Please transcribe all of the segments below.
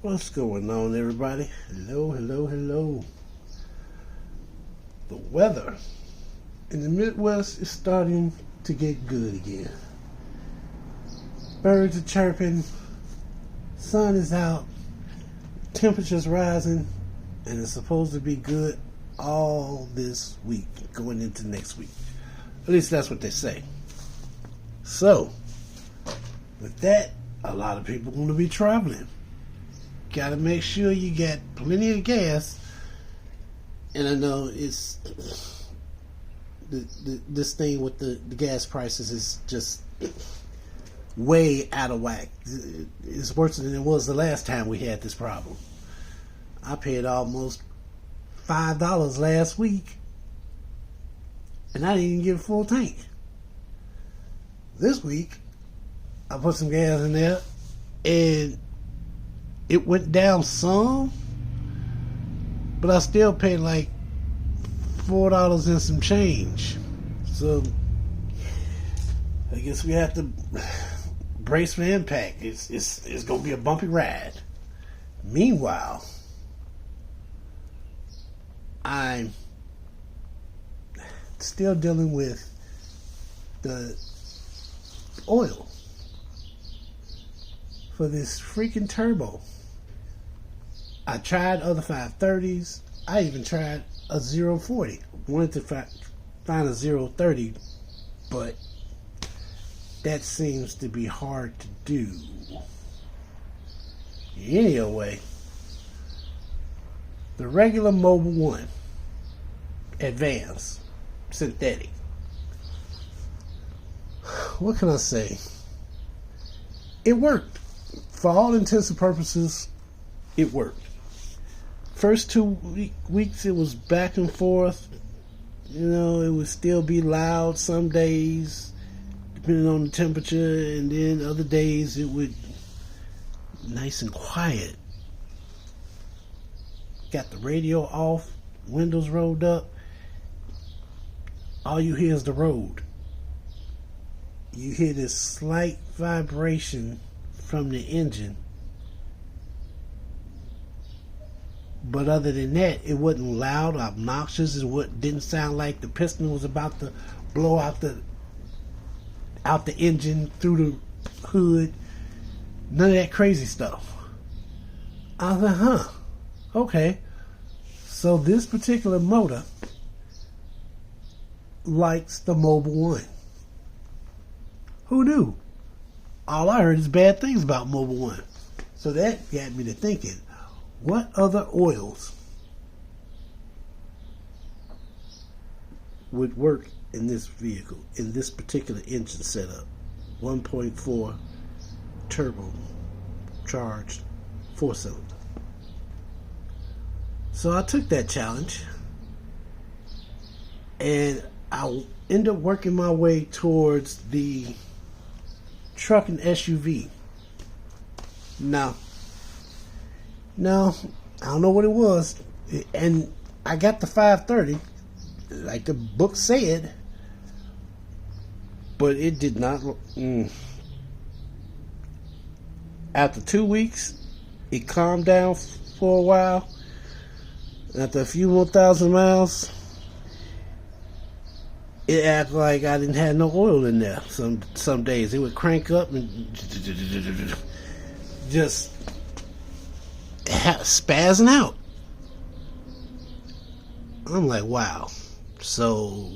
What's going on, everybody? Hello, hello, hello. The weather in the Midwest is starting to get good again. Birds are chirping, sun is out, temperature's rising, and it's supposed to be good all this week going into next week. At least that's what they say. So, with that, a lot of people want to be traveling. Got to make sure you get plenty of gas. And I know it's this thing with the gas prices is just way out of whack. It's worse than it was the last time we had this problem. I paid almost $5 last week, and I didn't even get a full tank. This week, I put some gas in there, and it went down some, but I still paid like $4 and some change. So I guess we have to brace for impact. It's gonna be a bumpy ride. Meanwhile, I'm still dealing with the oil for this freaking turbo. I tried other 530s. I even tried a 040. Wanted to find a 030, but that seems to be hard to do. Anyway, the regular Mobil 1 Advanced Synthetic. What can I say? It worked. For all intents and purposes, it worked. First 2 weeks, it was back and forth. You know, it would still be loud some days, depending on the temperature, and then other days it would nice and quiet. Got the radio off, windows rolled up. All you hear is the road. You hear this slight vibration from the engine, but other than that, it wasn't loud, obnoxious. It didn't sound like the piston was about to blow out the engine through the hood. None of that crazy stuff. I was like, okay. So this particular motor likes the Mobil 1. Who knew? All I heard is bad things about Mobil 1. So that got me to thinking, what other oils would work in this vehicle, in this particular engine setup? 1.4 turbo charged 4-cylinder. So I took that challenge, and I ended up working my way towards the truck and SUV. No, I don't know what it was. And I got the 530, like the book said, but it did not. After 2 weeks, it calmed down for a while. After a few more thousand miles, it acted like I didn't have no oil in there. Some days it would crank up and just spazzing out. I'm like, wow. So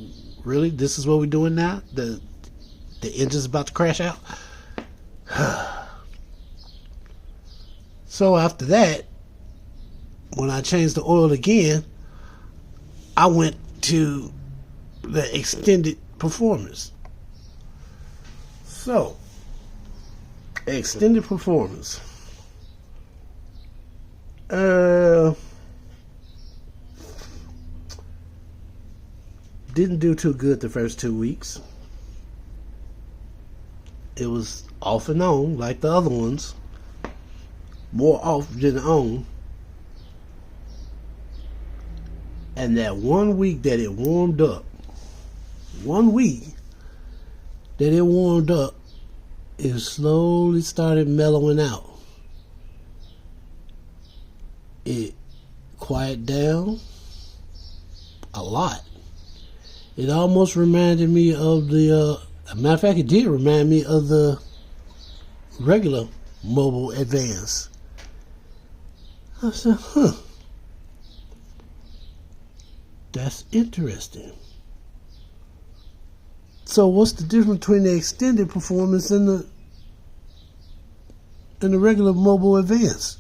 really, this is what we're doing now? The engine's about to crash out. So after that, when I changed the oil again, I went to the extended performance. So, extended performance. Didn't do too good the first 2 weeks. It was off and on like the other ones. More off than on. And that 1 week that it warmed up, 1 week that it warmed up, it slowly started mellowing out. It quieted down a lot. It almost reminded me of the, matter of fact, it did remind me of the regular Mobil Advance. I said, that's interesting. So what's the difference between the extended performance and the regular Mobil Advance?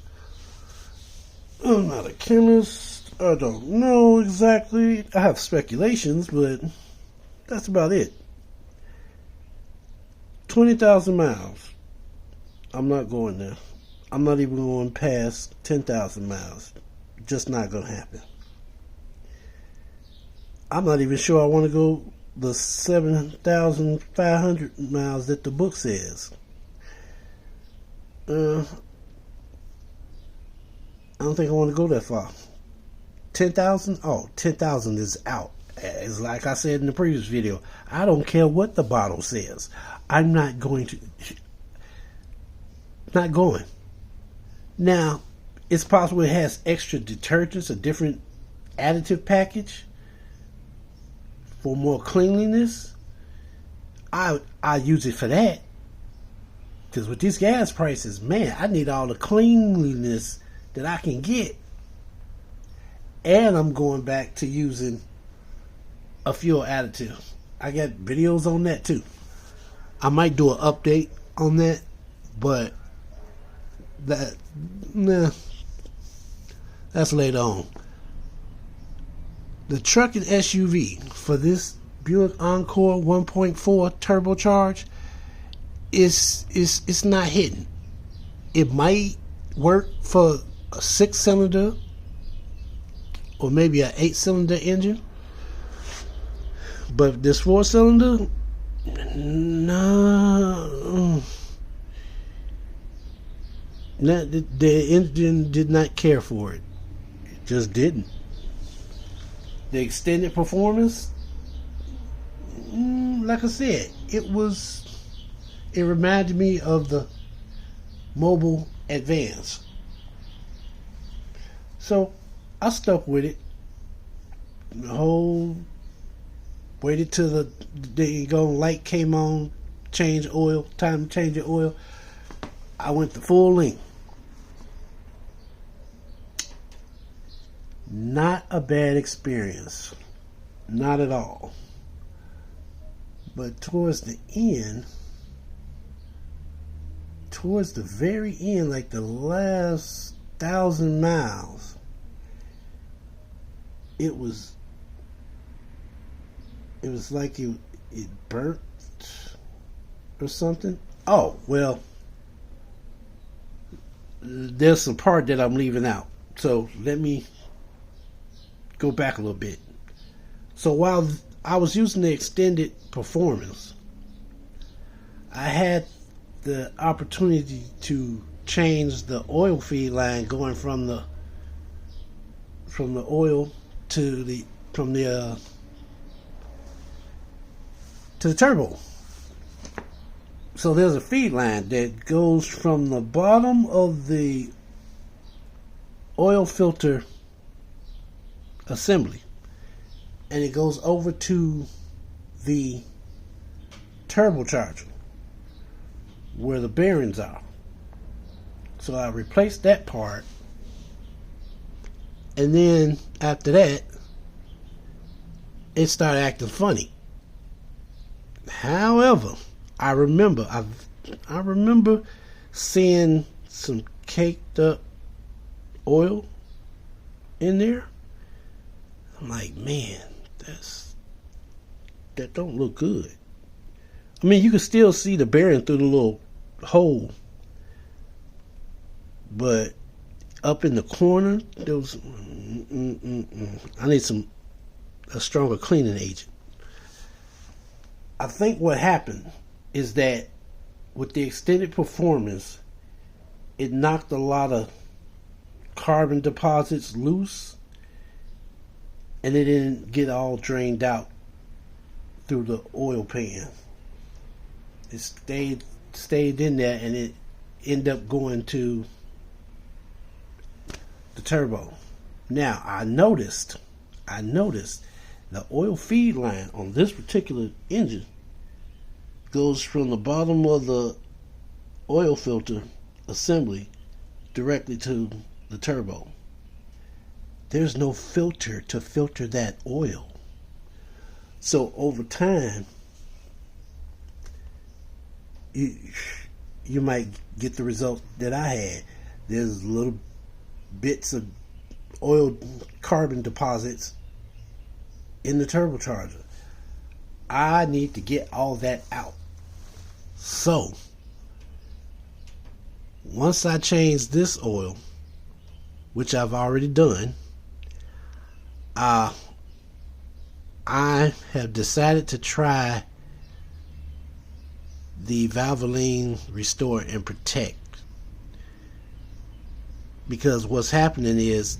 I'm not a chemist. I don't know exactly. I have speculations, but that's about it. 20,000 miles. I'm not going there. I'm not even going past 10,000 miles. Just not going to happen. I'm not even sure I want to go the 7,500 miles that the book says. I don't think I want to go that far. 10,000? Oh, 10,000 is out. It's like I said in the previous video. I don't care what the bottle says. I'm not going to. Not going. Now, it's possible it has extra detergents, a different additive package for more cleanliness. I use it for that. Because with these gas prices, man, I need all the cleanliness that I can get. And I'm going back to using a fuel additive. I got videos on that too. I might do an update on that, but that's later on. The truck and SUV for this Buick Encore 1.4 turbocharged is not hitting. It might work for a 6-cylinder or maybe an 8-cylinder engine, but this 4-cylinder, no. The engine did not care for it. It just didn't. The extended performance, like I said, it reminded me of the Mobil Advance. So I stuck with it. Waited till the light came on, change oil, time to change the oil. I went the full length. Not a bad experience. Not at all. But towards the very end, like the last 1,000 miles, it was like it burnt or something. Oh, well, there's some part that I'm leaving out. So let me go back a little bit. So while I was using the extended performance, I had the opportunity to change the oil feed line going from the oil to the turbo. So there's a feed line that goes from the bottom of the oil filter assembly, and it goes over to the turbocharger where the bearings are. So I replaced that part, and then after that it started acting funny. However, I remember seeing some caked up oil in there. I'm like, man, that don't look good. I mean, you can still see the bearing through the little hole, but up in the corner, there was. I need a stronger cleaning agent. I think what happened is that with the extended performance, it knocked a lot of carbon deposits loose, and it didn't get all drained out through the oil pan. It stayed in there, and it ended up going to the turbo. Now I noticed the oil feed line on this particular engine goes from the bottom of the oil filter assembly directly to the turbo. There's no filter to filter that oil. So over time, you might get the result that I had. There's little bits of oil carbon deposits in the turbocharger. I need to get all that out. So once I change this oil, which I've already done, I have decided to try the Valvoline Restore and Protect, because what's happening is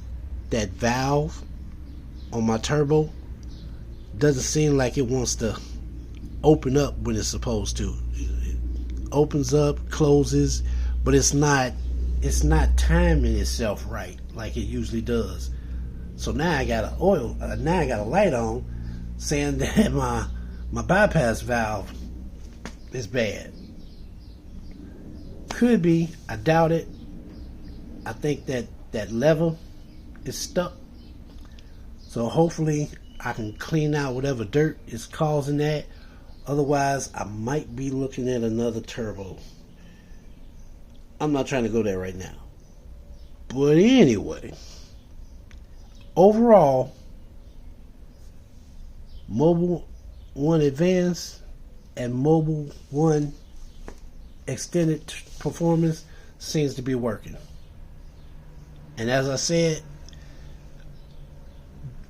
that valve on my turbo doesn't seem like it wants to open up when it's supposed to. It opens up, closes, but it's not timing itself right like it usually does. So now I got a light on saying that my bypass valve is bad. Could be, I doubt it. I think that lever is stuck. So hopefully I can clean out whatever dirt is causing that. Otherwise, I might be looking at another turbo. I'm not trying to go there right now. But anyway, overall, Mobil 1 Advanced and Mobil 1 Extended Performance seems to be working. And as I said,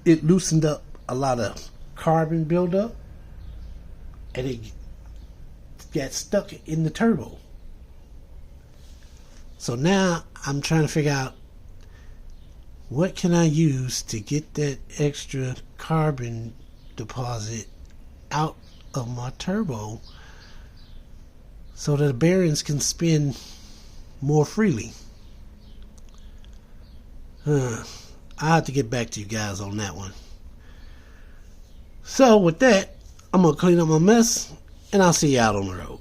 it loosened up a lot of carbon buildup, and it got stuck in the turbo. So now I'm trying to figure out what can I use to get that extra carbon deposit out of my turbo so that the bearings can spin more freely. I'll have to get back to you guys on that one. So with that, I'm going to clean up my mess, and I'll see you out on the road.